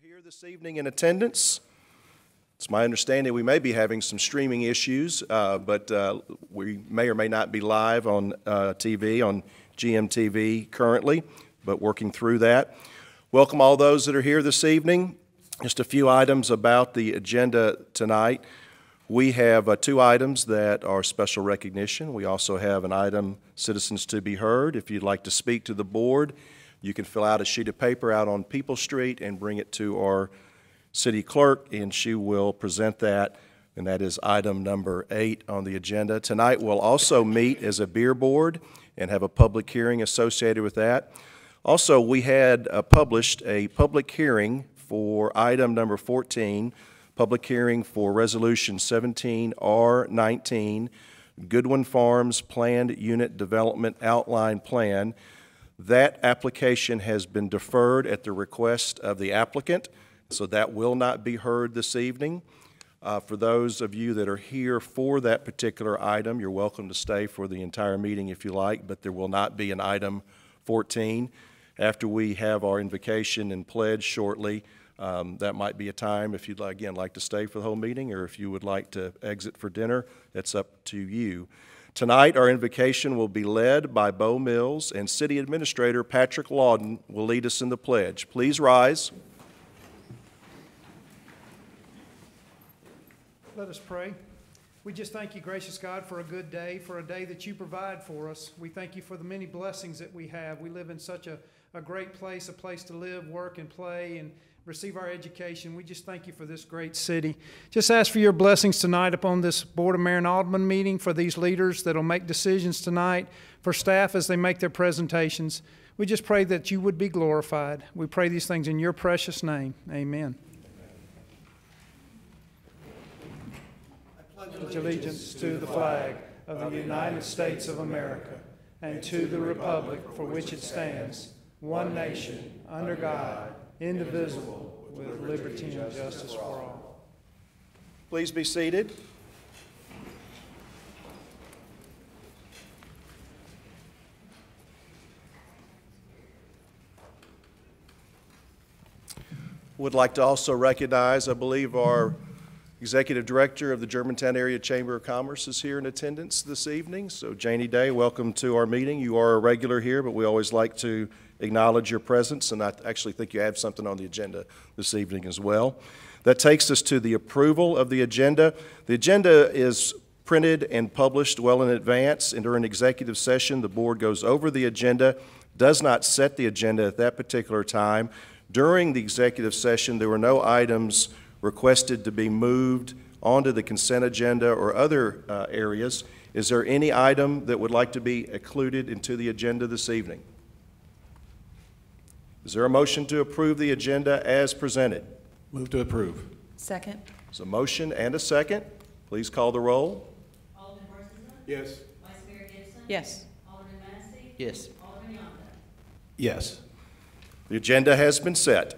Here this evening in attendance. It's my understanding we may be having some streaming issues, but we may or may not be live on TV, on GMTV currently, but working through that. Welcome all those that are here this evening. Just a few items about the agenda tonight. We have two items that are special recognition. We also have an item, citizens to be heard. If you'd like to speak to the board, you can fill out a sheet of paper out on People Street and bring it to our city clerk, and she will present that, and that is item number 8 on the agenda. Tonight we'll also meet as a beer board and have a public hearing associated with that. Also, we had published a public hearing for item number 14, public hearing for Resolution 17R19, Goodwin Farms Planned Unit Development Outline Plan. That application has been deferred at the request of the applicant, so that will not be heard this evening. For those of you that are here for that particular item, you're welcome to stay for the entire meeting if you like, but there will not be an item 14. After we have our invocation and pledge shortly, that might be a time if you'd, again, like to stay for the whole meeting, or if you would like to exit for dinner, that's up to you. Tonight, our invocation will be led by Bo Mills, and City Administrator Patrick Lawden will lead us in the pledge. Please rise. Let us pray. We just thank you, gracious God, for a good day, for a day that you provide for us. We thank you for the many blessings that we have. We live in such a great place, a place to live, work, and play, and receive our education. We just thank you for this great city. Just ask for your blessings tonight upon this Board of Mayor and Aldermen meeting, for these leaders that will make decisions tonight, for staff as they make their presentations. We just pray that you would be glorified. We pray these things in your precious name. Amen. I pledge allegiance to the flag of the United States of America and to the republic for which it stands, one nation, under God, indivisible, with liberty and justice for all. Please be seated. Would like to also recognize, I believe, our Executive Director of the Germantown Area Chamber of Commerce is here in attendance this evening. So Janie Day, welcome to our meeting. You are a regular here, but we always like to acknowledge your presence, and I actually think you have something on the agenda this evening as well. That takes us to the approval of the agenda. The agenda is printed and published well in advance, and during executive session, the board goes over the agenda, does not set the agenda at that particular time. During the executive session, there were no items requested to be moved onto the consent agenda or other areas. Is there any item that would like to be included into the agenda this evening? Is there a motion to approve the agenda as presented? Move to approve. Second. There's a motion and a second. Please call the roll. Alderman Barcesa? Yes. Vice Mayor Gibson? Yes. Alderman Massey? Yes. Alderman Yonda? Yes. The agenda has been set.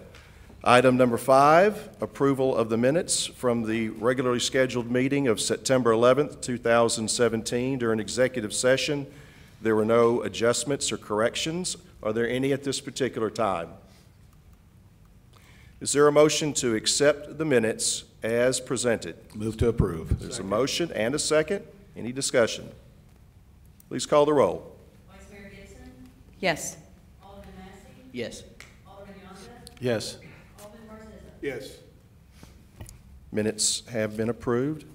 Item number 5, approval of the minutes from the regularly scheduled meeting of September 11th, 2017. During executive session, there were no adjustments or corrections. Are there any at this particular time? Is there a motion to accept the minutes as presented? Move to approve. There's a motion and a second. Any discussion? Please call the roll. Vice Mayor Gibson? Yes. Alderman Massey? Yes. Alderman Yonda? Yes. Alderman Barcesa? Yes. Minutes have been approved.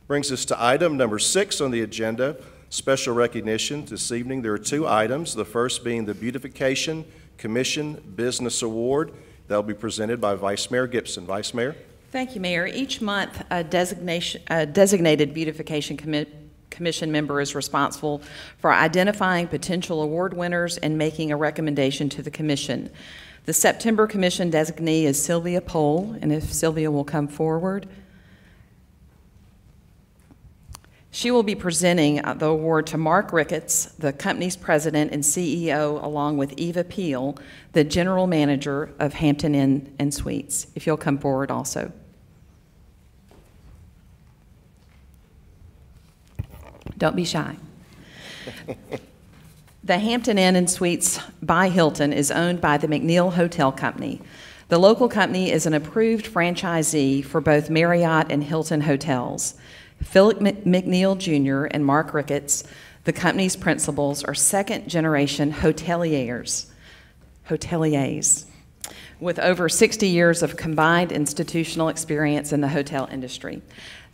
Brings us to item number 6 on the agenda, special recognition. This evening there are 2 items, the first being the Beautification Commission Business Award. That will be presented by Vice Mayor Gibson. Vice Mayor. Thank you, Mayor. Each month, a designated Beautification Commission member is responsible for identifying potential award winners and making a recommendation to the Commission. The September Commission designee is Sylvia Pohl, and if Sylvia will come forward. She will be presenting the award to Mark Ricketts, the company's president and CEO, along with Eva Peel, the general manager of Hampton Inn and Suites. If you'll come forward also. Don't be shy. The Hampton Inn and Suites by Hilton is owned by the McNeil Hotel Company. The local company is an approved franchisee for both Marriott and Hilton hotels. Philip McNeil Jr. and Mark Ricketts, the company's principals, are second-generation hoteliers with over 60 years of combined institutional experience in the hotel industry.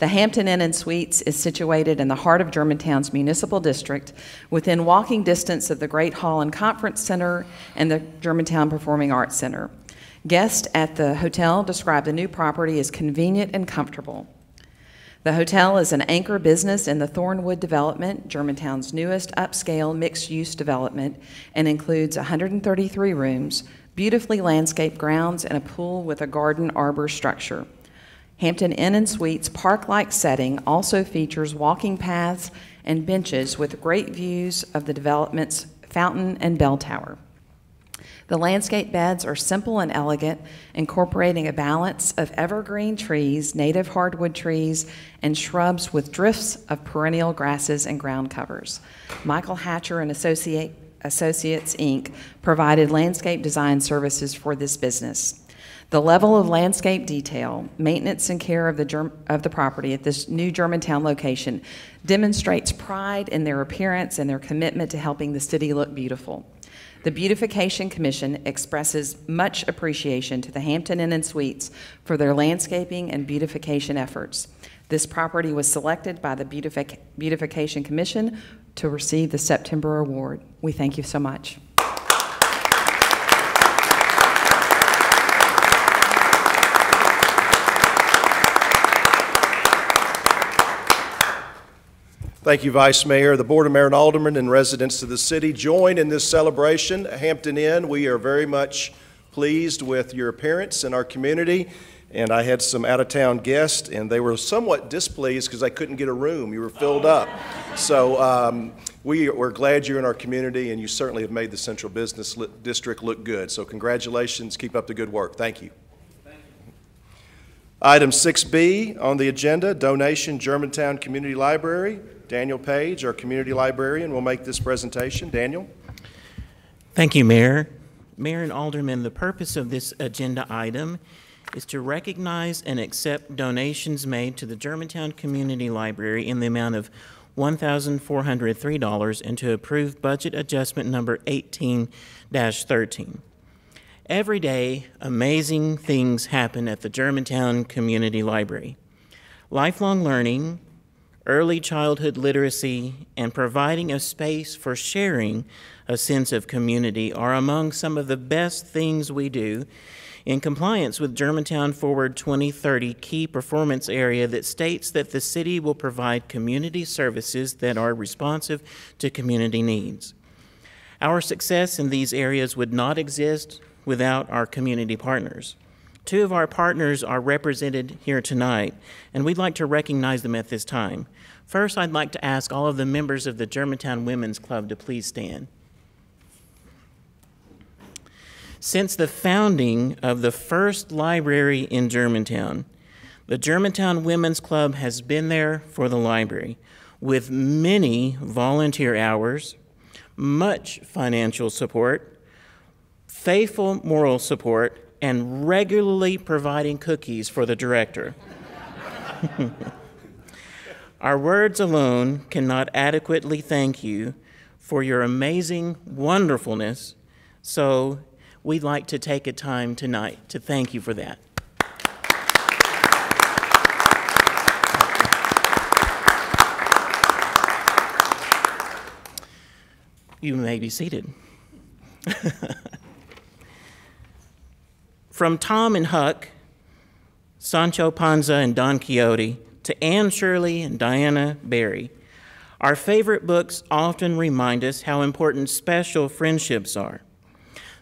The Hampton Inn & Suites is situated in the heart of Germantown's municipal district, within walking distance of the Great Hall and Conference Center and the Germantown Performing Arts Center. Guests at the hotel describe the new property as convenient and comfortable. The hotel is an anchor business in the Thornwood development, Germantown's newest upscale mixed-use development, and includes 133 rooms, beautifully landscaped grounds, and a pool with a garden arbor structure. Hampton Inn & Suites' park-like setting also features walking paths and benches with great views of the development's fountain and bell tower. The landscape beds are simple and elegant, incorporating a balance of evergreen trees, native hardwood trees, and shrubs with drifts of perennial grasses and ground covers. Michael Hatcher and Associates, Inc. provided landscape design services for this business. The level of landscape detail, maintenance, and care of the property at this new Germantown location demonstrates pride in their appearance and their commitment to helping the city look beautiful. The Beautification Commission expresses much appreciation to the Hampton Inn & Suites for their landscaping and beautification efforts. This property was selected by the Beautification Commission to receive the September Award. We thank you so much. Thank you, Vice Mayor. The Board of Mayor and Aldermen and residents of the city join in this celebration. Hampton Inn, we are very much pleased with your appearance in our community. And I had some out-of-town guests, and they were somewhat displeased because I couldn't get a room. You were filled up. So we're glad you're in our community, and you certainly have made the Central Business District look good. So congratulations. Keep up the good work. Thank you. Item 6B on the agenda, donation Germantown Community Library. Daniel Page, our community librarian, will make this presentation. Daniel? Thank you, Mayor. Mayor and Aldermen, the purpose of this agenda item is to recognize and accept donations made to the Germantown Community Library in the amount of $1,403 and to approve budget adjustment number 18-13. Every day, amazing things happen at the Germantown Community Library. Lifelong learning, early childhood literacy, and providing a space for sharing a sense of community are among some of the best things we do in compliance with Germantown Forward 2030 key performance area that states that the city will provide community services that are responsive to community needs. Our success in these areas would not exist without our community partners. Two of our partners are represented here tonight, and we'd like to recognize them at this time. First, I'd like to ask all of the members of the Germantown Women's Club to please stand. Since the founding of the first library in Germantown, the Germantown Women's Club has been there for the library with many volunteer hours, much financial support, faithful moral support, and regularly providing cookies for the director. Our words alone cannot adequately thank you for your amazing wonderfulness, so we'd like to take a time tonight to thank you for that. You may be seated. From Tom and Huck, Sancho Panza and Don Quixote, to Anne Shirley and Diana Barry, our favorite books often remind us how important special friendships are.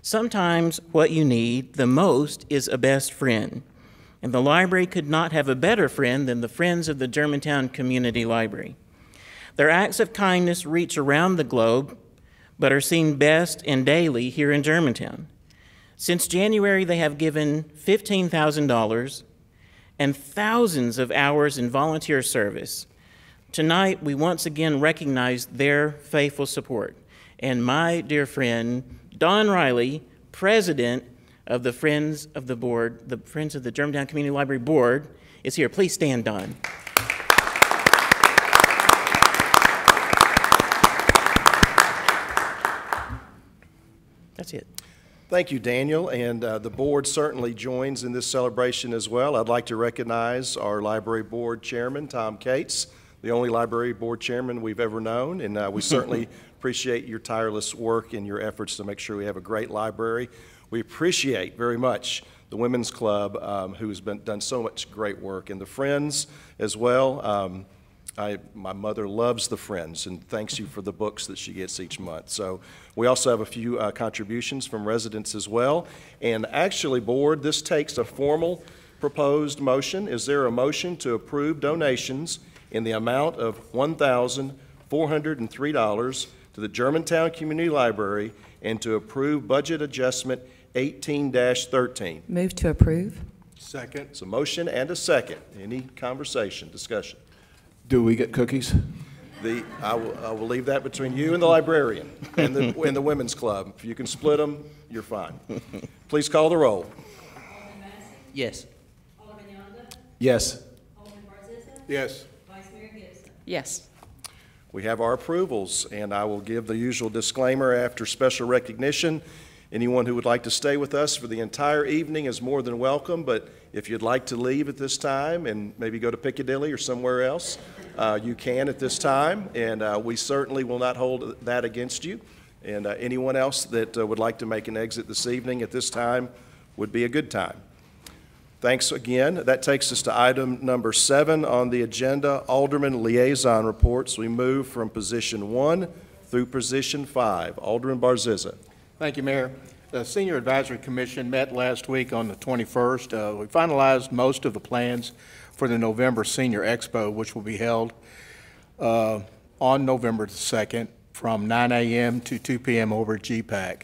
Sometimes what you need the most is a best friend, and the library could not have a better friend than the Friends of the Germantown Community Library. Their acts of kindness reach around the globe, but are seen best and daily here in Germantown. Since January, they have given $15,000 and thousands of hours in volunteer service. Tonight, we once again recognize their faithful support. And my dear friend, Don Riley, president of the Friends of the Board, the Friends of the Germantown Community Library Board, is here. Please stand, Don. That's it. Thank you, Daniel, and the board certainly joins in this celebration as well. I'd like to recognize our library board chairman, Tom Cates, the only library board chairman we've ever known, and we certainly appreciate your tireless work and your efforts to make sure we have a great library. We appreciate very much the Women's Club, who's done so much great work, and the Friends as well. My mother loves the Friends and thanks you for the books that she gets each month. So we also have a few contributions from residents as well. And actually, board, this takes a formal proposed motion. Is there a motion to approve donations in the amount of $1,403 to the Germantown Community Library and to approve budget adjustment 18-13? Move to approve. Second. It's a motion and a second. Any conversation, discussion? Do we get cookies? I will leave that between you and the librarian and the Women's Club. If you can split them, you're fine. Please call the roll. Alderman Massey, Yes. Alderman Yonda, Yes. Alderman Barzisa, Yes. Vice Mayor Gibson. Yes. We have our approvals, and I will give the usual disclaimer after special recognition. Anyone who would like to stay with us for the entire evening is more than welcome, but if you'd like to leave at this time and maybe go to Piccadilly or somewhere else, you can at this time, and we certainly will not hold that against you. And anyone else that would like to make an exit this evening at this time would be a good time. Thanks again. That takes us to item number 7 on the agenda, Alderman Liaison Reports. We move from position 1 through position 5. Alderman Barzisa. Thank you, Mayor. The Senior Advisory Commission met last week on the 21st. We finalized most of the plans for the November Senior Expo, which will be held on November the 2nd from 9 a.m. to 2 p.m. over at GPAC.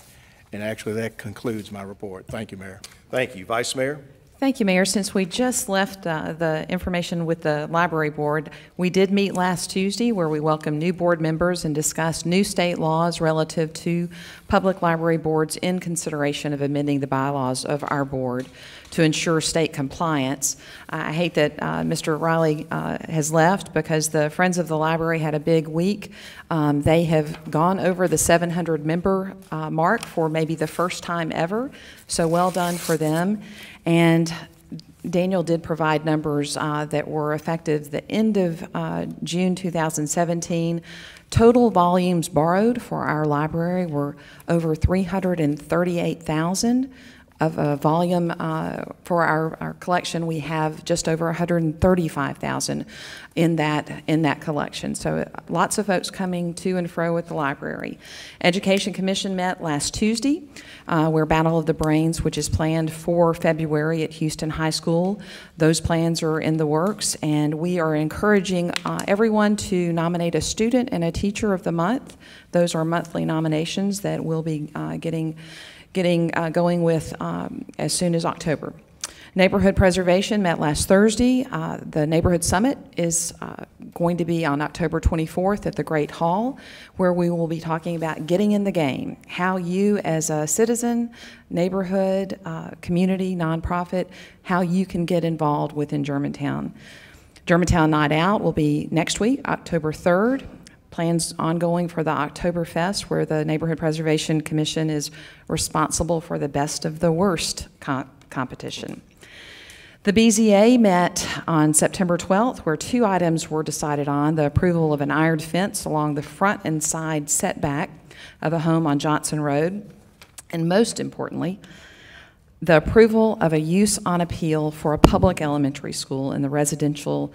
And actually, that concludes my report. Thank you, Mayor. Thank you. Vice Mayor? Thank you, Mayor. Since we just left the information with the library board, we did meet last Tuesday where we welcomed new board members and discussed new state laws relative to public library boards in consideration of amending the bylaws of our board to ensure state compliance. I hate that Mr. Riley has left because the Friends of the Library had a big week. They have gone over the 700 member mark for maybe the first time ever, so well done for them. And Daniel did provide numbers that were effective the end of June 2017. Total volumes borrowed for our library were over 338,000. Of a volume for our collection, we have just over 135,000 in that collection. So lots of folks coming to and fro at the library. Education Commission met last Tuesday, where Battle of the Brains, which is planned for February at Houston High School. Those plans are in the works, and we are encouraging everyone to nominate a student and a teacher of the month. Those are monthly nominations that we'll be getting going with as soon as October. Neighborhood Preservation met last Thursday. The Neighborhood Summit is going to be on October 24th at the Great Hall, where we will be talking about getting in the game, how you as a citizen, neighborhood, community, nonprofit, how you can get involved within Germantown. Germantown Night Out will be next week, October 3rd. Plans ongoing for the Oktoberfest, where the Neighborhood Preservation Commission is responsible for the best of the worst competition. The BZA met on September 12th, where 2 items were decided on: the approval of an iron fence along the front and side setback of a home on Johnson Road, and most importantly, the approval of a use on appeal for a public elementary school in the residential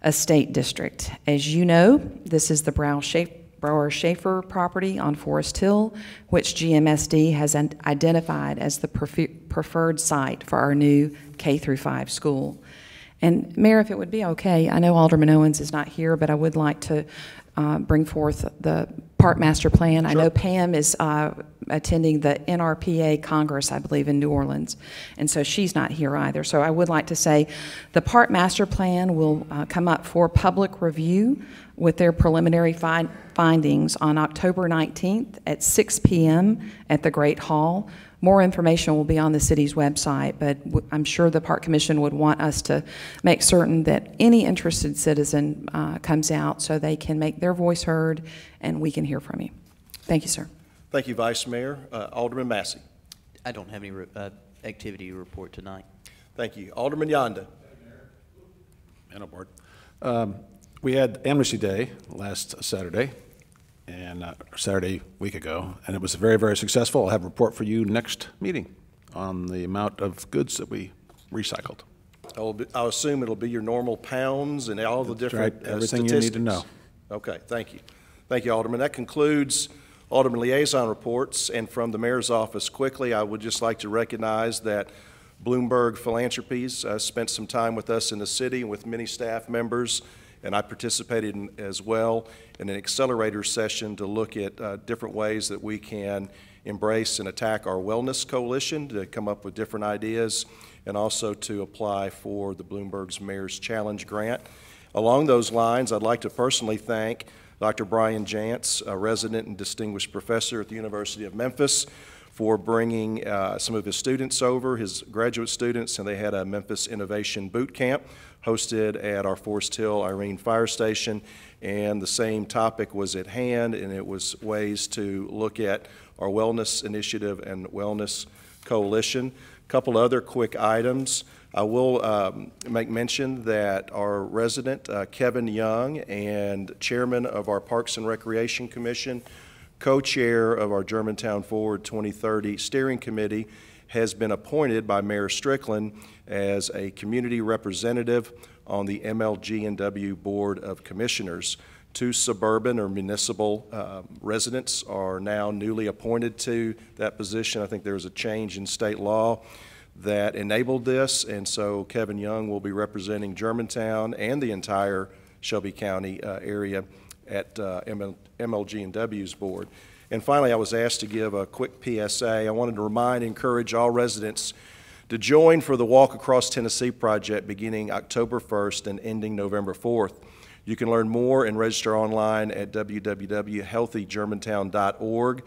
estate district. As you know, this is the Brower-Schaefer property on Forest Hill, which GMSD has identified as the preferred site for our new K-5 school. And Mayor, if it would be okay, I know Alderman Owens is not here, but I would like to bring forth the park master plan. Sure. I know Pam is attending the NRPA Congress, I believe, in New Orleans, and so she's not here either. So I would like to say the park master plan will come up for public review with their preliminary findings on October 19th at 6 p.m. at the Great Hall. More information will be on the city's website, but I'm sure the Park Commission would want us to make certain that any interested citizen comes out so they can make their voice heard and we can hear from you. Thank you, sir. Thank you, Vice Mayor. Alderman Massey. I don't have any activity to report tonight. Thank you. Alderman Yonda. And aboard. We had Amnesty Day last Saturday, and Saturday week ago, and it was very, very successful. I'll have a report for you next meeting on the amount of goods that we recycled. I'll assume it'll be your normal pounds and all the different everything statistics. you need to know. Okay, thank you. Thank you, Alderman. That concludes Alderman liaison reports, and from the Mayor's office, quickly, I would just like to recognize that Bloomberg Philanthropies spent some time with us in the city and with many staff members, and I participated in, as well in an accelerator session to look at different ways that we can embrace and attack our wellness coalition to come up with different ideas and also to apply for the Bloomberg's Mayor's Challenge Grant. Along those lines, I'd like to personally thank Dr. Brian Jantz, a resident and distinguished professor at the University of Memphis, for bringing some of his students over, his graduate students, and they had a Memphis Innovation Boot Camp hosted at our Forest Hill Irene Fire Station, and the same topic was at hand, and it was ways to look at our wellness initiative and wellness coalition. A couple other quick items. I will make mention that our resident, Kevin Young, and chairman of our Parks and Recreation Commission, co-chair of our Germantown Forward 2030 Steering Committee, has been appointed by Mayor Strickland as a community representative on the MLG&W Board of Commissioners. 2 suburban or municipal residents are now newly appointed to that position. I think there was a change in state law that enabled this, and so Kevin Young will be representing Germantown and the entire Shelby County area at MLG&W's board. And finally, I was asked to give a quick PSA. I wanted to encourage all residents to join for the Walk Across Tennessee project beginning October 1st and ending November 4th. You can learn more and register online at www.healthygermantown.org.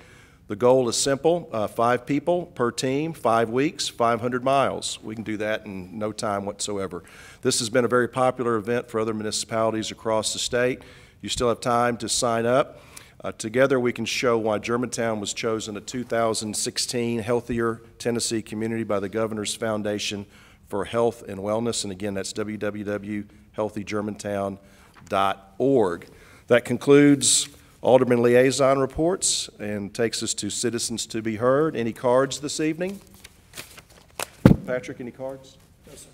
The goal is simple, 5 people per team, 5 weeks, 500 miles. We can do that in no time whatsoever. This has been a very popular event for other municipalities across the state. You still have time to sign up. Together we can show why Germantown was chosen a 2016 Healthier Tennessee Community by the Governor's Foundation for Health and Wellness. And again, that's www.healthygermantown.org. That concludes Alderman liaison reports and takes us to citizens to be heard. Any cards this evening? Patrick, any cards? No, sir.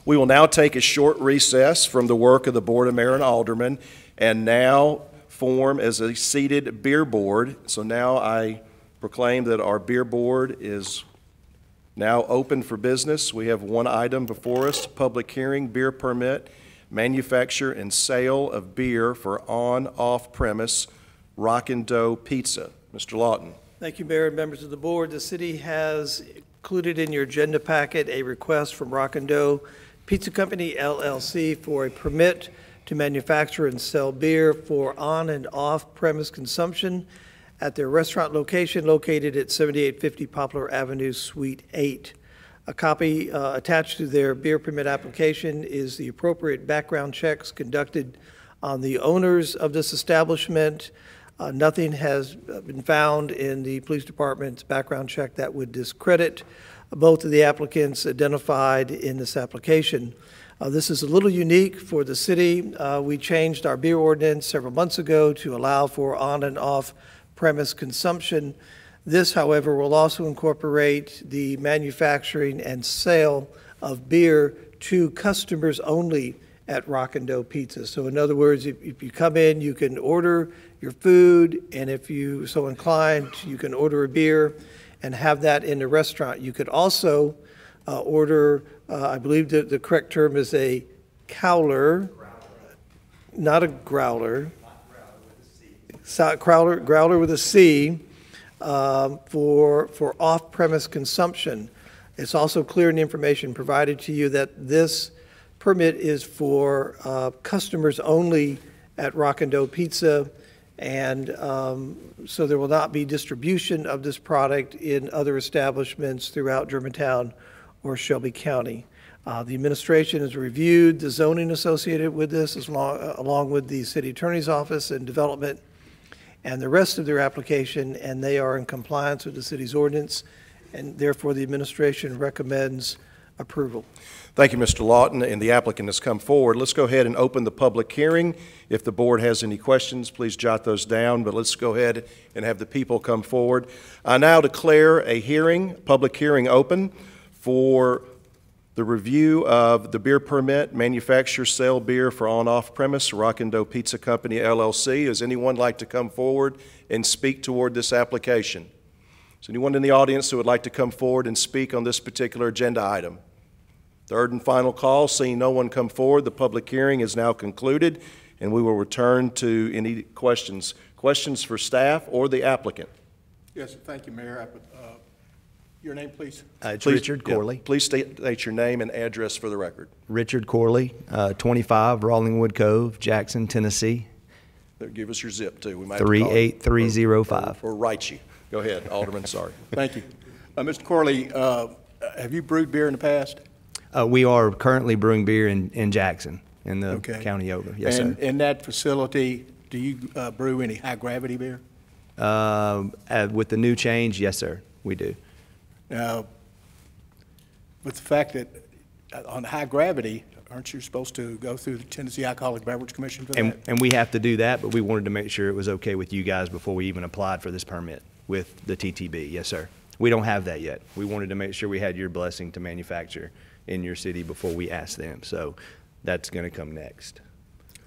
We will now take a short recess from the work of the Board of Mayor and Aldermen and now form as a seated beer board. So now I proclaim that our beer board is now open for business. We have one item before us, public hearing, beer permit, manufacture and sale of beer for on-off-premise Rock and Dough Pizza. Mr. Lawton. Thank you, Mayor and members of the board. The city has included in your agenda packet a request from Rock and Dough Pizza Company, LLC, for a permit to manufacture and sell beer for on and off-premise consumption at their restaurant location located at 7850 Poplar Avenue, Suite 8. A copy attached to their beer permit application is the appropriate background checks conducted on the owners of this establishment. Nothing has been found in the police department's background check that would discredit both of the applicants identified in this application. This is a little unique for the city. We changed our beer ordinance several months ago to allow for on and off premise consumption. This, however, will also incorporate the manufacturing and sale of beer to customers only at Rock and Dough Pizza. So in other words, if you come in, you can order your food, and if you so inclined, you can order a beer and have that in the restaurant. You could also order, I believe the correct term is a cowler, not a growler. Growler with a C, for off-premise consumption. It's also clear in the information provided to you that this permit is for customers only at Rock and Dough Pizza, And so there will not be distribution of this product in other establishments throughout Germantown or Shelby County. The administration has reviewed the zoning associated with this along with the city attorney's office and development and the rest of their application, and they are in compliance with the city's ordinance, and therefore the administration recommends approval. Thank you, Mr. Lawton, and the applicant has come forward. Let's go ahead and open the public hearing. If the board has any questions, please jot those down, but let's go ahead and have the people come forward. I now declare a public hearing open for the review of the beer permit, manufacture, sell beer for on-off premise, Rockin' Dough Pizza Company, LLC. Does anyone like to come forward and speak toward this application? Is anyone in the audience who would like to come forward and speak on this particular agenda item? Third and final call. Seeing no one come forward, the public hearing is now concluded, and we will return to any questions. Questions for staff or the applicant? Yes, thank you, Mayor. Your name, please? It's Please- Richard Corley. yeah, please state your name and address for the record. Richard Corley, 25 Rawlingwood Cove, Jackson, Tennessee, Give us your zip, too. We might have to call you 38305. or write you. Go ahead, Alderman, sorry. Thank you. Mr. Corley, have you brewed beer in the past? We are currently brewing beer in Jackson, in the Okay. county over. Yes, And sir. in that facility, do you brew any high-gravity beer? With the new change, yes, sir, we do. Now, with the fact that on high gravity, aren't you supposed to go through the Tennessee Alcoholic Beverage Commission for that? And we have to do that, but we wanted to make sure it was okay with you guys before we even applied for this permit with the TTB. Yes, sir. We don't have that yet. We wanted to make sure we had your blessing to manufacture in your city before we asked them. So that's going to come next.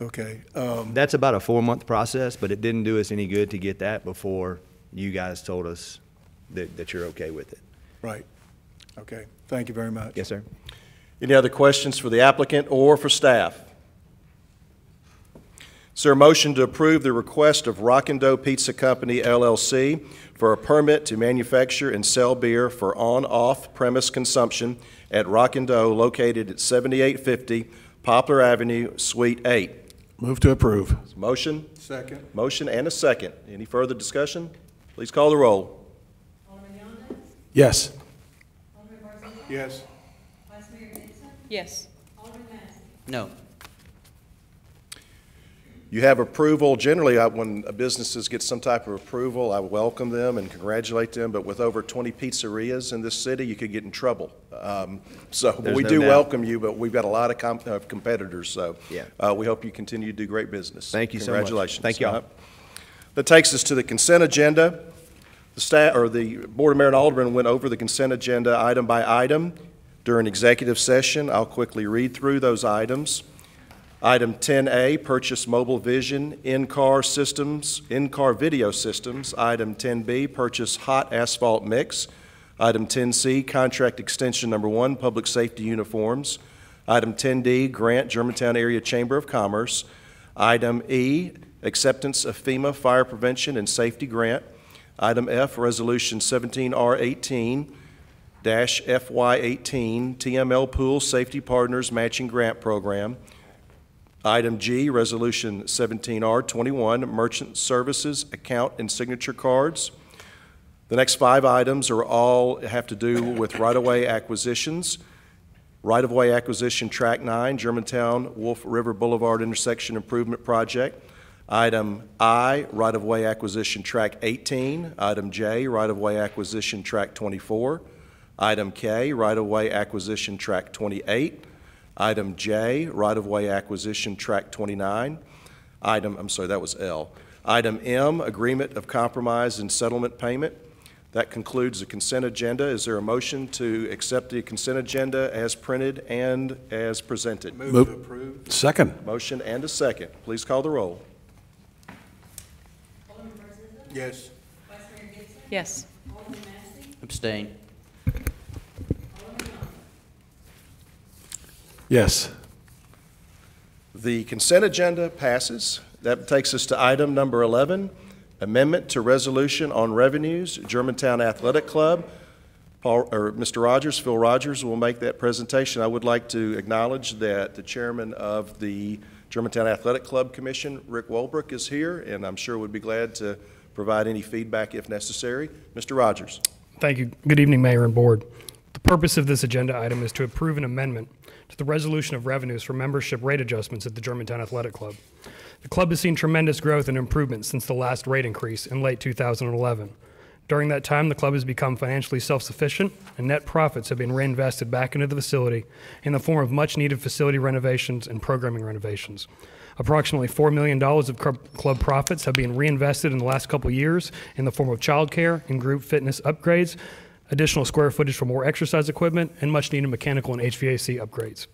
Okay. That's about a 4-month process, but it didn't do us any good to get that before you guys told us that you're okay with it. Right. Okay. Thank you very much. Yes, sir. Any other questions for the applicant or for staff? Is there a motion to approve the request of Rockin' Dough Pizza Company, LLC, for a permit to manufacture and sell beer for on-off premise consumption at Rockin' Dough located at 7850 Poplar Avenue, Suite 8? Move to approve. Motion? Second. Motion and a second. Any further discussion? Please call the roll. Alderman Yonda, Yes. Alderman Barzillo, Yes. Vice Mayor Gibson, Yes. Alderman Massey. No. You have approval. Generally, when businesses get some type of approval, I welcome them and congratulate them, but with over 20 pizzerias in this city, you could get in trouble. There's we no do doubt. welcome you, but we've got a lot of competitors, so Yeah. we hope you continue to do great business. Thank you so much. Congratulations. Thank y'all. That takes us to the consent agenda. The Board of Mayor and Aldermen went over the consent agenda item by item during executive session. I'll quickly read through those items. Item 10A, purchase mobile vision in-car video systems. Item 10B, purchase hot asphalt mix. Item 10C, contract extension number 1, public safety uniforms. Item 10D, grant Germantown Area Chamber of Commerce. Item E, acceptance of FEMA fire prevention and safety grant. Item F, resolution 17R18-FY18, TML Pool Safety Partners Matching Grant Program. Item G, Resolution 17R21, Merchant Services Account and Signature Cards. The next 5 items have to do with right-of-way acquisitions. Right-of-way acquisition, Track 9, Germantown Wolf River Boulevard Intersection Improvement Project. Item I, right-of-way acquisition, Track 18. Item J, right-of-way acquisition, Track 24. Item K, right-of-way acquisition, Track 28. Item J, right-of-way acquisition, Track 29. That was L. Item M, agreement of compromise and settlement payment. That concludes the consent agenda. Is there a motion to accept the consent agenda as printed and as presented? Move to approve. Second. Motion and a second. Please call the roll. Alderman Barzillo, Yes. Vice Mayor Gibson, Yes. Alderman Massey, Abstain. Alderman Yonda. Yes. The consent agenda passes. That takes us to item number 11, amendment to resolution on revenues, Germantown Athletic Club. Phil Rogers will make that presentation. I would like to acknowledge that the chairman of the Germantown Athletic Club Commission, Rick Wolbrook, is here, and I'm sure would be glad to provide any feedback if necessary. Mr. Rogers. Thank you. Good evening, Mayor and Board. The purpose of this agenda item is to approve an amendment to the resolution of revenues for membership rate adjustments at the Germantown Athletic Club. The club has seen tremendous growth and improvement since the last rate increase in late 2011. During that time, the club has become financially self-sufficient, and net profits have been reinvested back into the facility in the form of much-needed facility renovations and programming renovations. Approximately $4 million of club profits have been reinvested in the last couple years in the form of childcare and group fitness upgrades, additional square footage for more exercise equipment, and much-needed mechanical and HVAC upgrades.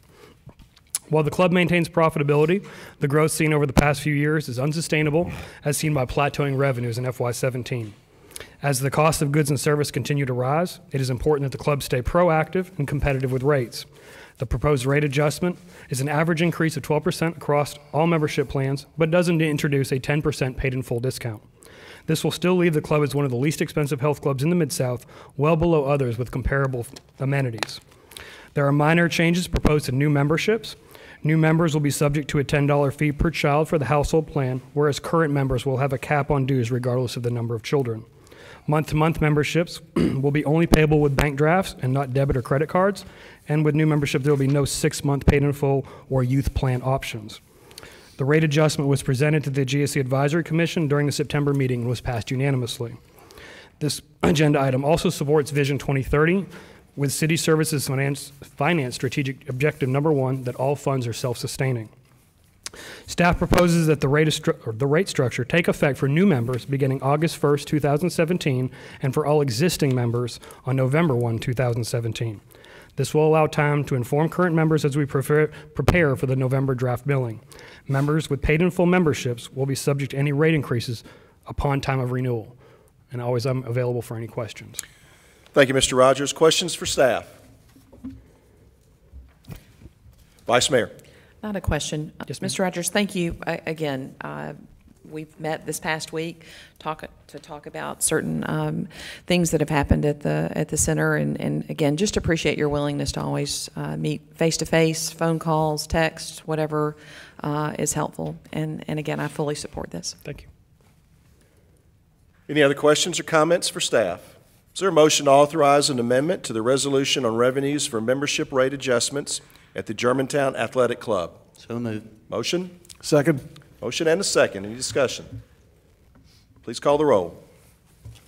While the club maintains profitability, the growth seen over the past few years is unsustainable, as seen by plateauing revenues in FY17. As the cost of goods and service continue to rise, it is important that the club stay proactive and competitive with rates. The proposed rate adjustment is an average increase of 12% across all membership plans, but doesn't introduce a 10% paid-in-full discount. This will still leave the club as one of the least expensive health clubs in the Mid-South, well below others with comparable amenities. There are minor changes proposed to new memberships. New members will be subject to a $10 fee per child for the household plan, whereas current members will have a cap on dues regardless of the number of children. Month-to-month memberships will be only payable with bank drafts and not debit or credit cards, and with new membership there will be no 6-month paid-in-full or youth plan options. The rate adjustment was presented to the GSC Advisory Commission during the September meeting and was passed unanimously. This agenda item also supports Vision 2030, with City Services Finance Strategic Objective Number 1 that all funds are self-sustaining. Staff proposes that the rate structure take effect for new members beginning August 1st, 2017, and for all existing members on November 1, 2017. This will allow time to inform current members as we prepare for the November draft billing. Members with paid-in-full memberships will be subject to any rate increases upon time of renewal. And always I'm available for any questions. Thank you, Mr. Rogers. Questions for staff? Vice Mayor. Not a question. Yes, ma'am. Mr. Rogers, thank you again. We've met this past week to talk about certain things that have happened at the center, and again, just appreciate your willingness to always meet face-to-face, phone calls, text, whatever is helpful. And again, I fully support this. Thank you. Any other questions or comments for staff? Is there a motion to authorize an amendment to the resolution on revenues for membership rate adjustments at the Germantown Athletic Club? So moved. Motion? Second. Motion and a second. Any discussion? Please call the roll.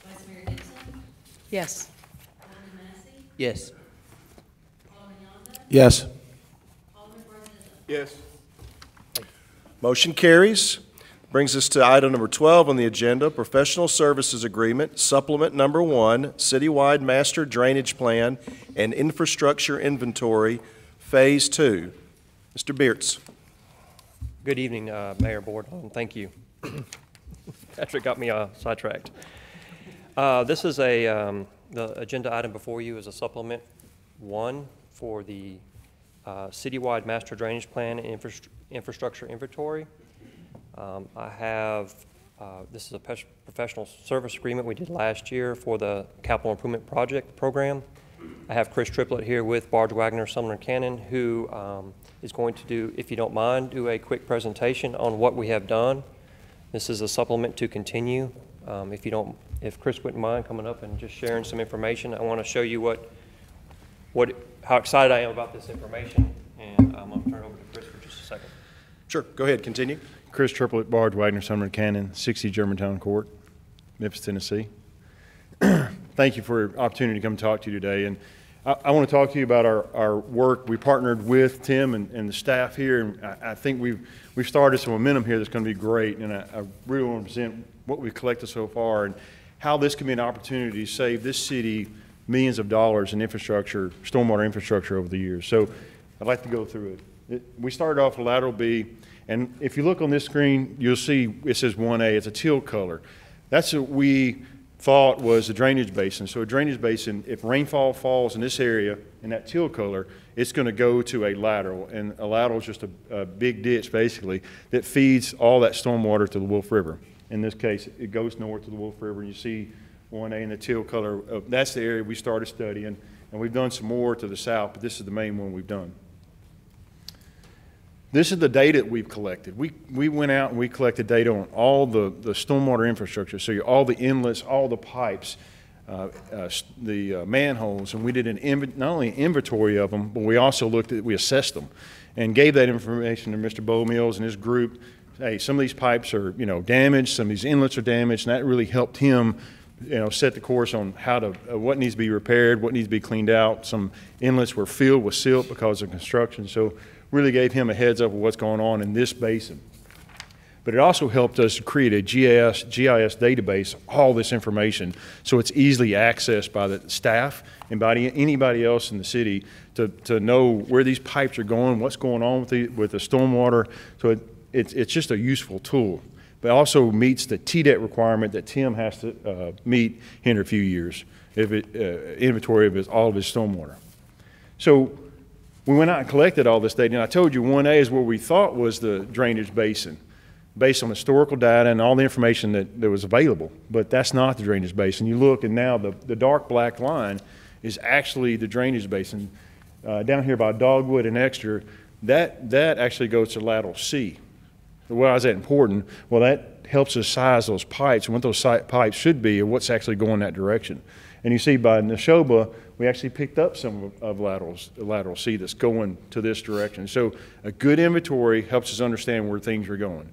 Vice Mayor Gibson? Yes. Alderman Massey? Yes. Alderman Yonda? Yes. Alderman Barzillo? Yes. Motion carries. Brings us to item number 12 on the agenda, Professional Services Agreement, Supplement Number 1, Citywide Master Drainage Plan and Infrastructure Inventory, Phase 2. Mr. Beards. Good evening, Mayor, Board, and thank you. Patrick got me sidetracked. This is the agenda item before you is a supplement 1 for the Citywide Master Drainage Plan and Infrastructure Inventory. I have, this is a professional service agreement we did last year for the Capital Improvement Project program. I have Chris Triplett here with Barge Wagner, Sumner Cannon, who is going to do, if you don't mind, do a quick presentation on what we have done. This is a supplement to continue. If Chris wouldn't mind coming up and just sharing some information, I want to show you how excited I am about this information, and I'm going to turn it over to Chris for just a second. Sure, go ahead, continue. Chris Triplett, Barge Wagner, Sumner Cannon, 60 Germantown Court, Memphis, Tennessee. Thank you for the opportunity to come talk to you today. And I want to talk to you about our work. We partnered with Tim and the staff here, and I think we've started some momentum here that's going to be great. And I really want to present what we've collected so far and how this can be an opportunity to save this city millions of dollars in infrastructure, stormwater infrastructure over the years. So I'd like to go through it. We started off with lateral B. And if you look on this screen, you'll see it says 1A. It's a teal color. That's what we thought was a drainage basin. So a drainage basin, if rainfall falls in this area in that teal color, it's going to go to a lateral. And a lateral is just a big ditch, basically, that feeds all that stormwater to the Wolf River. In this case, it goes north to the Wolf River. And you see 1A in the teal color. That's the area we started studying. And we've done some more to the south, but this is the main one we've done. This is the data that we've collected. We went out and we collected data on all the stormwater infrastructure, so all the inlets, all the pipes, the manholes, and we did not only an inventory of them, but we also we assessed them and gave that information to Mr. Bowmills and his group. Hey, some of these pipes are, damaged, some of these inlets are damaged, and that really helped him, set the course on how to, what needs to be repaired, what needs to be cleaned out. Some inlets were filled with silt because of construction, so really gave him a heads up of what's going on in this basin. But it also helped us create a GIS database, all this information, so it's easily accessed by the staff and by anybody else in the city to know where these pipes are going, what's going on with the stormwater. So it's just a useful tool. But it also meets the TDET requirement that Tim has to meet in a few years, inventory of all of his stormwater. So we went out and collected all this data, and I told you 1A is where we thought was the drainage basin, based on historical data and all the information that was available, but that's not the drainage basin. You look, and now the dark black line is actually the drainage basin. Down here by Dogwood and Exeter, that actually goes to lateral C. Why is that important? Well, that helps us size those pipes and what those pipes should be and what's actually going that direction. And you see by Neshoba, we actually picked up some of lateral C that's going to this direction. So a good inventory helps us understand where things are going.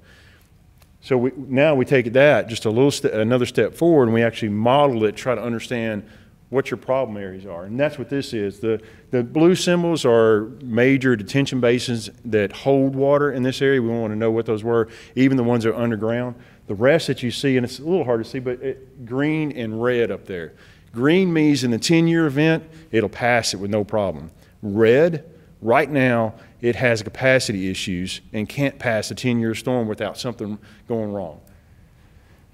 So now we take that just another step forward, and we actually model it, try to understand what your problem areas are. And that's what this is. The blue symbols are major detention basins that hold water in this area. We want to know what those were, even the ones that are underground. The rest that you see, and it's a little hard to see, but green and red up there. Green means in the 10-year event, it'll pass it with no problem. Red, right now, it has capacity issues and can't pass a 10-year storm without something going wrong.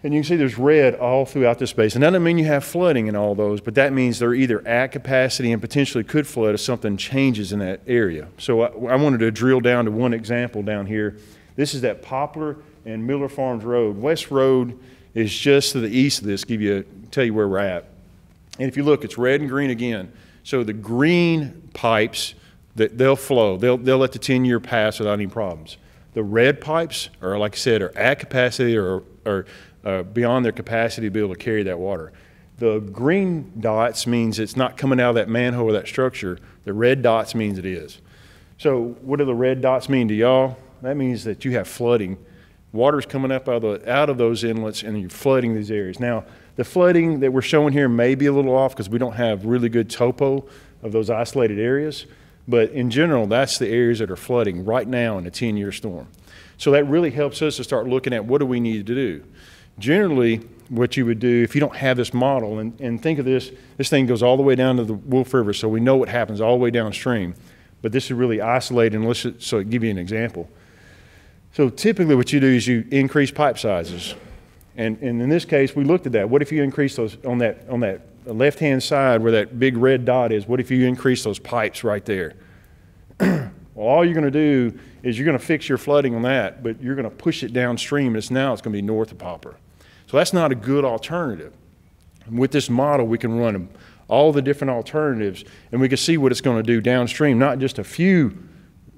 And you can see there's red all throughout this basin. That doesn't mean you have flooding in all those, but that means they're either at capacity and potentially could flood if something changes in that area. So I wanted to drill down to one example down here. This is that Poplar and Miller Farms Road. West Road is just to the east of this, tell you where we're at. And if you look, it's red and green again. So the green pipes, they'll flow. They'll let the 10-year pass without any problems. The red pipes are, like I said, are at capacity or beyond their capacity to be able to carry that water. The green dots means it's not coming out of that manhole or that structure. The red dots means it is. So what do the red dots mean to y'all? That means that you have flooding. Water's coming up out of those inlets, and you're flooding these areas. Now, the flooding that we're showing here may be a little off because we don't have really good topo of those isolated areas. But in general, that's the areas that are flooding right now in a 10-year storm. So that really helps us to start looking at what do we need to do. Generally, what you would do if you don't have this model, and think of this thing goes all the way down to the Wolf River, so we know what happens all the way downstream. But this is really isolated, so I'll give you an example. So typically what you do is you increase pipe sizes. And in this case, we looked at that. What if you increase those on that left-hand side where that big red dot is? What if you increase those pipes right there? Well, all you're going to do is you're going to fix your flooding on that, but you're going to push it downstream, and now it's going to be north of Poplar. So that's not a good alternative. And with this model, we can run all the different alternatives, and we can see what it's going to do downstream, not just a few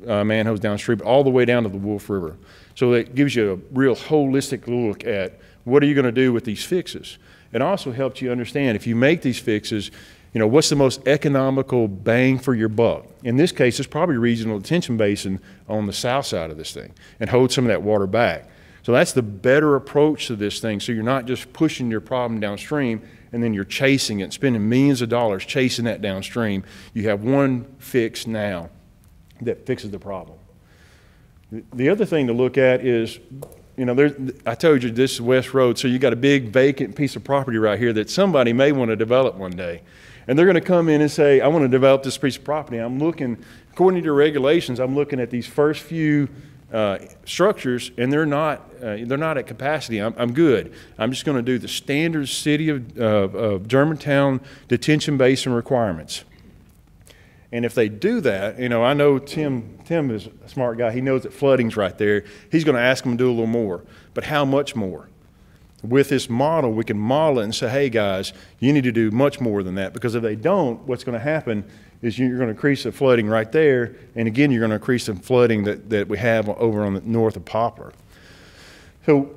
manholes downstream, but all the way down to the Wolf River. So that gives you a real holistic look at what are you going to do with these fixes. It also helps you understand if you make these fixes, what's the most economical bang for your buck. In this case, it's probably regional detention basin on the south side of this thing and hold some of that water back. So that's the better approach to this thing. So you're not just pushing your problem downstream and then you're chasing it, spending millions of dollars chasing that downstream. You have one fix now that fixes the problem. The other thing to look at is, I told you this is West Road, so you got a big vacant piece of property right here that somebody may want to develop one day. And they're going to come in and say, I want to develop this piece of property. I'm looking, according to your regulations, I'm looking at these first few structures, and they're not at capacity. I'm good. I'm just going to do the standard city of Germantown detention basin requirements. And if they do that, I know Tim is a smart guy. He knows that flooding's right there. He's going to ask them to do a little more. But how much more? With this model, we can model it and say, hey guys, you need to do much more than that, because if they don't, what's going to happen is you're going to increase the flooding right there, and again, you're going to increase the flooding that we have over on the north of Poplar. So,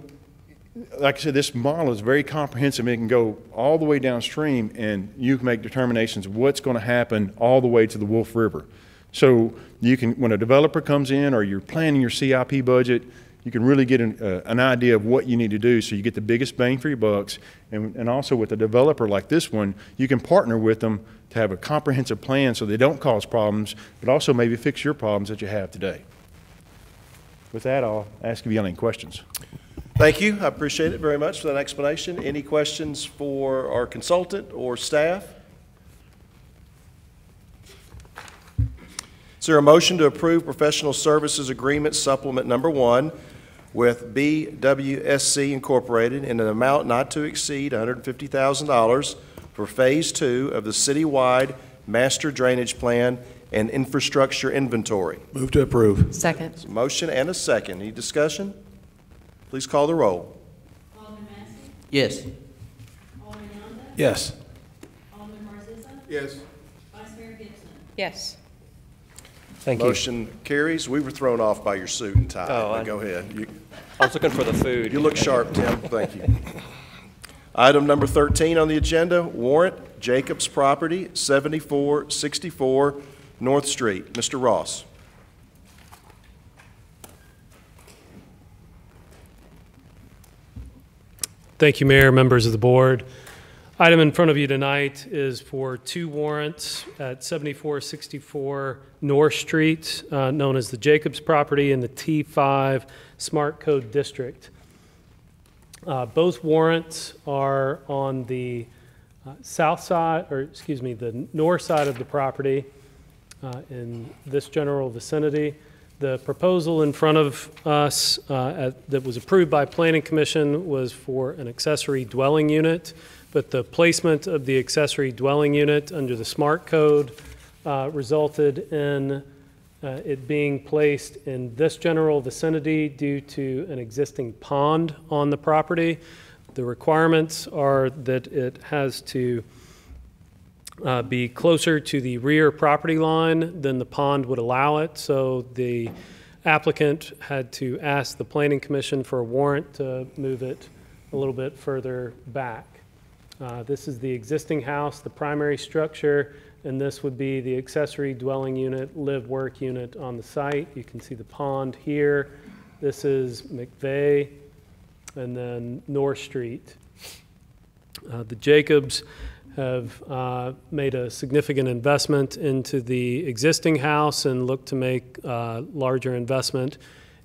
like I said, this model is very comprehensive. It can go all the way downstream, and you can make determinations of what's going to happen all the way to the Wolf River. So you can, when a developer comes in or you're planning your CIP budget, you can really get an idea of what you need to do so you get the biggest bang for your bucks. And also with a developer like this one, you can partner with them to have a comprehensive plan so they don't cause problems, but also maybe fix your problems that you have today. With that, I'll ask if you have any questions. Thank you. I appreciate it very much for that explanation. Any questions for our consultant or staff? Is there a motion to approve professional services agreement supplement number 1 with BWSC Incorporated in an amount not to exceed $150,000 for Phase 2 of the citywide master drainage plan and infrastructure inventory? Move to approve. Second. There's a motion and a second. Any discussion? Please call the roll. Alderman Massey? Yes. Alderman Yonda? Yes. Alderman Barzisa? Yes. Vice Mayor Gibson? Yes. Thank you. Motion carries. We were thrown off by your suit and tie. Oh, But go ahead. I was looking for the food. You look sharp, Tim. Thank you. Item number 13 on the agenda, warrant Jacobs Property, 7464 North Street. Mr. Ross. Thank you, Mayor, members of the board. Item in front of you tonight is for 2 warrants at 7464 North Street, known as the Jacobs property in the T5 Smart Code District. Both warrants are on the south side, or excuse me, the north side of the property in this general vicinity. The proposal in front of us that was approved by Planning Commission was for an accessory dwelling unit, but the placement of the accessory dwelling unit under the Smart Code resulted in it being placed in this general vicinity due to an existing pond on the property. The requirements are that it has to be closer to the rear property line than the pond would allow it. So the applicant had to ask the Planning Commission for a warrant to move it a little bit further back. This is the existing house, the primary structure, and this would be the accessory dwelling unit, live-work unit on the site. You can see the pond here. This is McVeigh, and then North Street. The Jacobs have made a significant investment into the existing house and look to make larger investment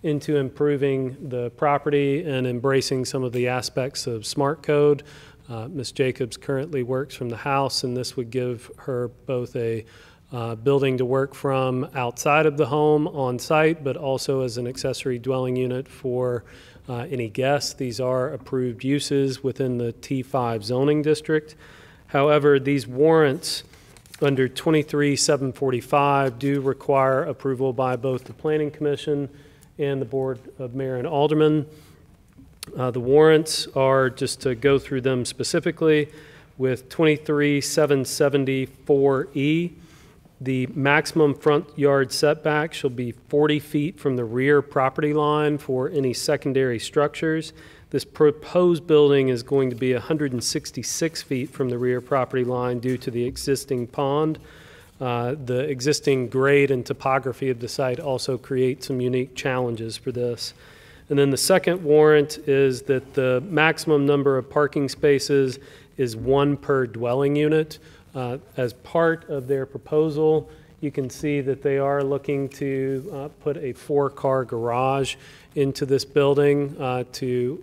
into improving the property and embracing some of the aspects of Smart Code. Ms. Jacobs currently works from the house, and this would give her both a building to work from outside of the home on site, but also as an accessory dwelling unit for any guests. These are approved uses within the T5 zoning district. However, these warrants under 23-745 do require approval by both the Planning Commission and the Board of Mayor and Aldermen. The warrants are, just to go through them specifically, with 23-774E, the maximum front yard setback shall be 40 feet from the rear property line for any secondary structures. This proposed building is going to be 166 feet from the rear property line due to the existing pond. The existing grade and topography of the site also create some unique challenges for this. And then the second warrant is that the maximum number of parking spaces is 1 per dwelling unit. As part of their proposal, you can see that they are looking to put a 4-car garage into this building to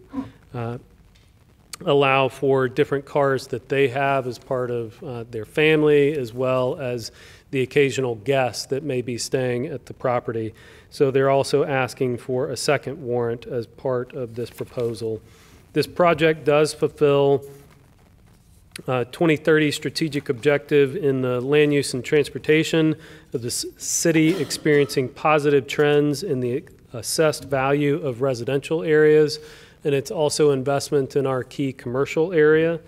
allow for different cars that they have as part of their family, as well as the occasional guest that may be staying at the property. So they're also asking for a second warrant as part of this proposal. This project does fulfill 2030 strategic objective in the land use and transportation of the city experiencing positive trends in the assessed value of residential areas. and it's also investment in our key commercial area.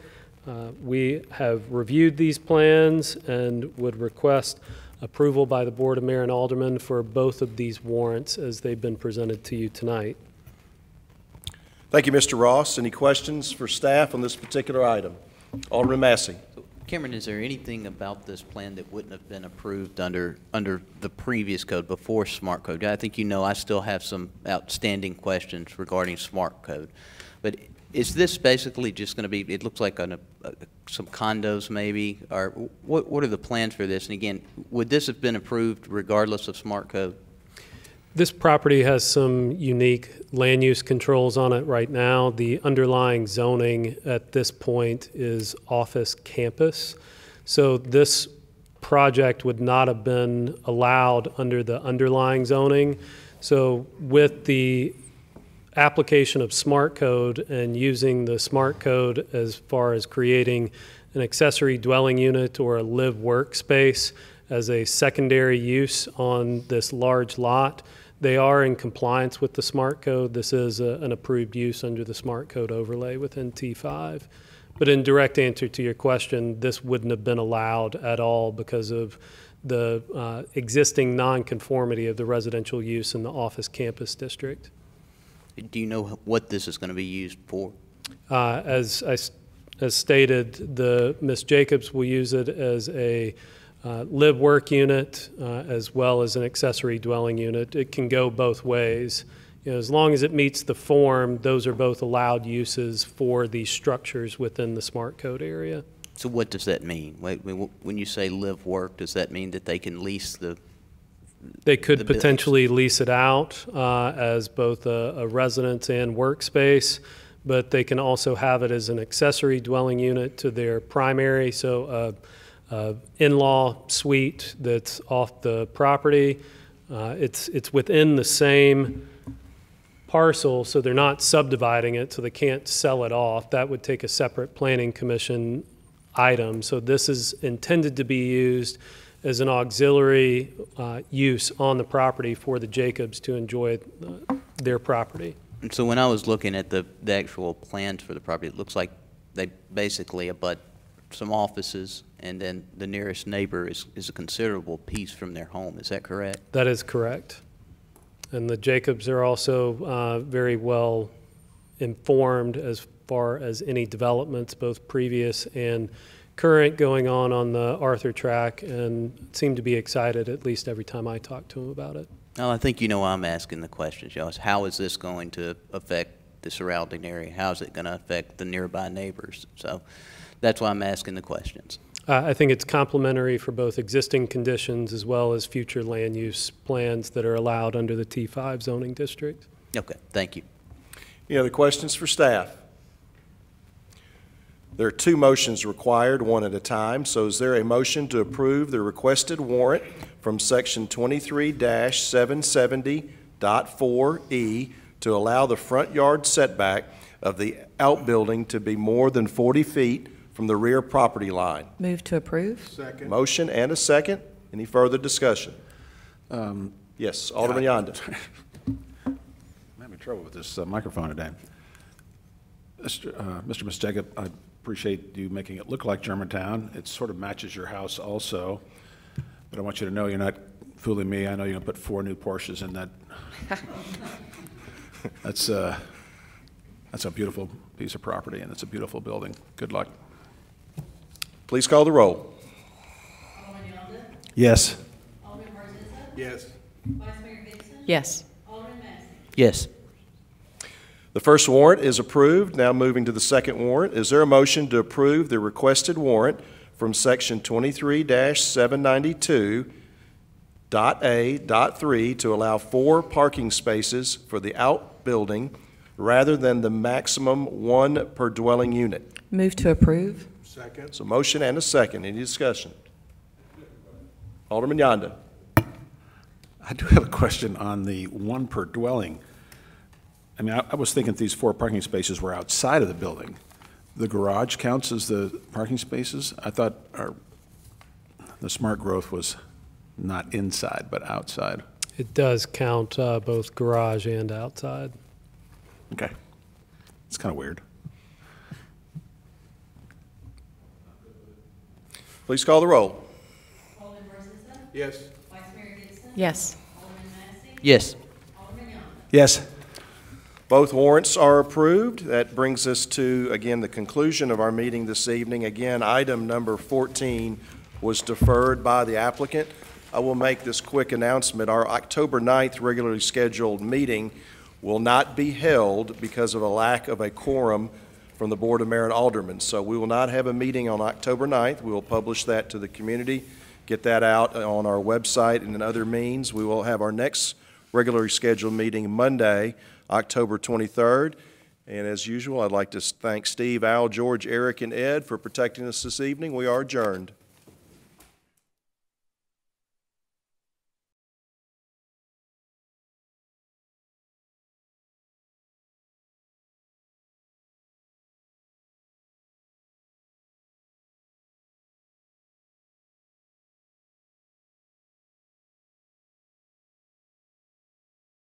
We have reviewed these plans and would request approval by the Board of Mayor and Aldermen for both of these warrants as they've been presented to you tonight. Thank you, Mr. Ross. Any questions for staff on this particular item? Alderman Massey. Cameron, is there anything about this plan that wouldn't have been approved under the previous code before Smart Code? I think you know I still have some outstanding questions regarding Smart Code. But is this basically just going to be, it looks like some condos maybe, or what are the plans for this? And again, would this have been approved regardless of Smart Code? This property has some unique land use controls on it right now. The underlying zoning at this point is office campus. So this project would not have been allowed under the underlying zoning. So with the application of Smart Code and using the Smart Code as far as creating an accessory dwelling unit or a live workspace as a secondary use on this large lot, they are in compliance with the Smart Code. This is an approved use under the Smart Code overlay within T5. But in direct answer to your question, this wouldn't have been allowed at all because of the existing nonconformity of the residential use in the office campus district. Do you know what this is going to be used for? As stated, Ms. Jacobs will use it as a live-work unit as well as an accessory dwelling unit. It can go both ways. You know, as long as it meets the form, those are both allowed uses for these structures within the Smart Code area. So what does that mean? When you say live-work, does that mean that they can lease the They could potentially lease it out as both a residence and workspace, but they can also have it as an accessory dwelling unit to their primary, so in-law suite that's off the property. It's within the same parcel, so they're not subdividing it, so they can't sell it off. That would take a separate planning commission item. So this is intended to be used as an auxiliary use on the property for the Jacobs to enjoy their property. And so when I was looking at the actual plans for the property, it looks like they basically abut some offices, and then the nearest neighbor is a considerable piece from their home. Is that correct? That is correct. And the Jacobs are also very well informed as far as any developments, both previous and current, going on the Arthur track, and seem to be excited at least every time I talk to them about it. Well, I think you know why I'm asking the questions, y'all. How is this going to affect the surrounding area? How is it going to affect the nearby neighbors? So that's why I'm asking the questions. I think it's complementary for both existing conditions as well as future land use plans that are allowed under the T5 zoning district. Okay, thank you. Any other questions for staff? There are two motions required, one at a time. So is there a motion to approve the requested warrant from Section 23-770.4E to allow the front yard setback of the outbuilding to be more than 40 feet from the rear property line? Move to approve. Second. Motion and a second. Any further discussion? Yes, Alderman Yonda. I'm having trouble with this microphone today. Mr. Jacob, I appreciate you making it look like Germantown. It sort of matches your house also. But I want you to know you're not fooling me. I know you're going to put 4 new Porsches in that. That's a beautiful piece of property, and it's a beautiful building. Good luck. Please call the roll. Alderman Yonda. Yes. Alderman Marzizza. Yes. Vice Mayor Gibson. Yes. Alderman Massey. Yes. The first warrant is approved. Now moving to the second warrant. Is there a motion to approve the requested warrant from Section 23-792.A.3 to allow 4 parking spaces for the outbuilding rather than the maximum 1 per dwelling unit? Move to approve. Second. So motion and a second. Any discussion? Alderman Yonda. I do have a question on the 1 per dwelling. I mean, I was thinking these 4 parking spaces were outside of the building. The garage counts as the parking spaces? I thought the smart growth was not inside, but outside. It does count both garage and outside. Okay. It's kind of weird. Please call the roll. Alderman Barzillo? Yes. Vice Mayor Gibson? Yes. Alderman Massey? Yes. Alderman Young? Yes. Both warrants are approved. That brings us to, again, the conclusion of our meeting this evening. Again, item number 14 was deferred by the applicant. I will make this quick announcement. Our October 9th regularly scheduled meeting will not be held because of a lack of a quorum from the Board of Mayor and Aldermen. So we will not have a meeting on October 9th. We will publish that to the community, get that out on our website and in other means. We will have our next regularly scheduled meeting Monday, October 23rd. And as usual, I'd like to thank Steve, Al, George, Eric, and Ed for protecting us this evening. We are adjourned.